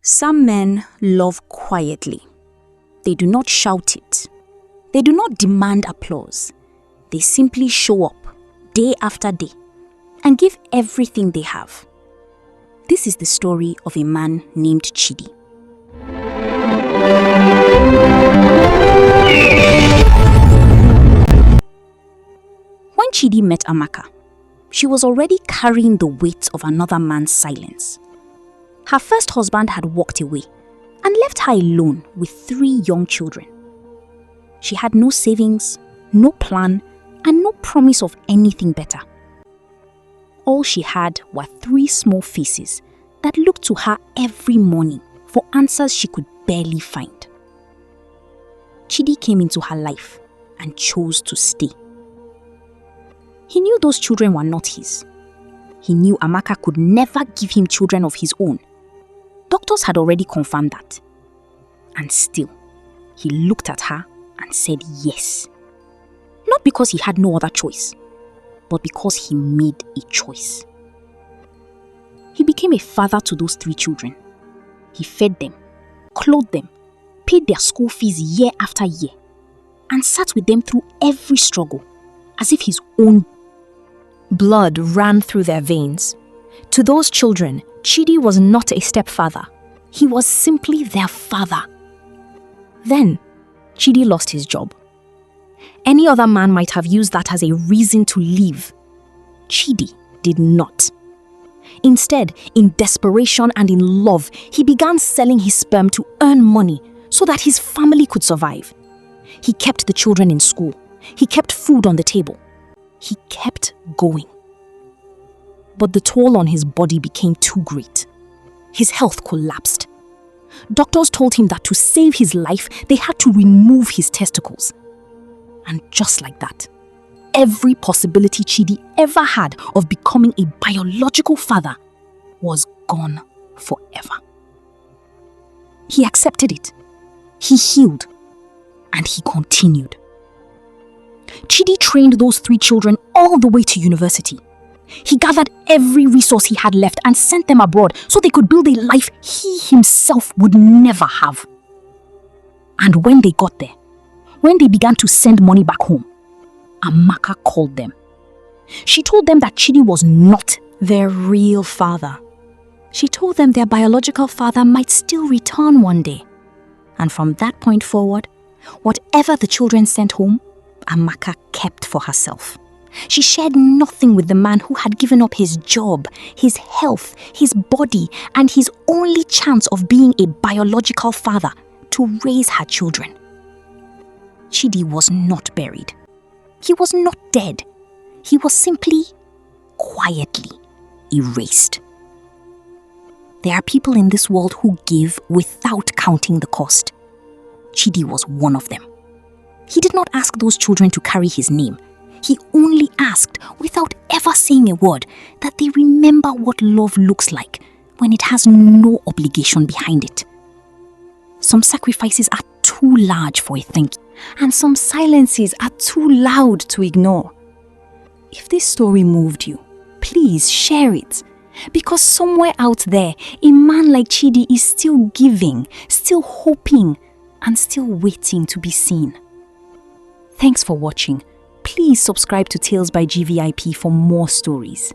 Some men love quietly. They do not shout it. They do not demand applause. They simply show up day after day and give everything they have. This is the story of a man named Chidi. When Chidi met Amaka, she was already carrying the weight of another man's silence. Her first husband had walked away and left her alone with 3 young children. She had no savings, no plan, and no promise of anything better. All she had were 3 small faces that looked to her every morning for answers she could barely find. Chidi came into her life and chose to stay. He knew those children were not his. He knew Amaka could never give him children of his own. Doctors had already confirmed that. And still, he looked at her and said yes. Not because he had no other choice, but because he made a choice. He became a father to those 3 children. He fed them, clothed them, paid their school fees year after year, and sat with them through every struggle, as if his own blood ran through their veins. To those children, Chidi was not a stepfather. He was simply their father. Then, Chidi lost his job. Any other man might have used that as a reason to leave. Chidi did not. Instead, in desperation and in love, he began selling his sperm to earn money so that his family could survive. He kept the children in school. He kept food on the table. He kept going. But the toll on his body became too great. His health collapsed. Doctors told him that to save his life, they had to remove his testicles. And just like that, every possibility Chidi ever had of becoming a biological father was gone forever. He accepted it. He healed. And he continued. Chidi trained those 3 children all the way to university. He gathered every resource he had left and sent them abroad so they could build a life he himself would never have. And when they got there, when they began to send money back home, Amaka called them. She told them that Chidi was not their real father. She told them their biological father might still return one day. And from that point forward, whatever the children sent home, Amaka kept for herself. She shared nothing with the man who had given up his job, his health, his body, and his only chance of being a biological father to raise her children. Chidi was not buried. He was not dead. He was simply, quietly erased. There are people in this world who give without counting the cost. Chidi was one of them. He did not ask those children to carry his name. He only asked, without ever saying a word, that they remember what love looks like when it has no obligation behind it. Some sacrifices are too large for a thank you, and some silences are too loud to ignore. If this story moved you, please share it. Because somewhere out there, a man like Chidi is still giving, still hoping, and still waiting to be seen. Thanks for watching. Please subscribe to Tales by GVIP for more stories.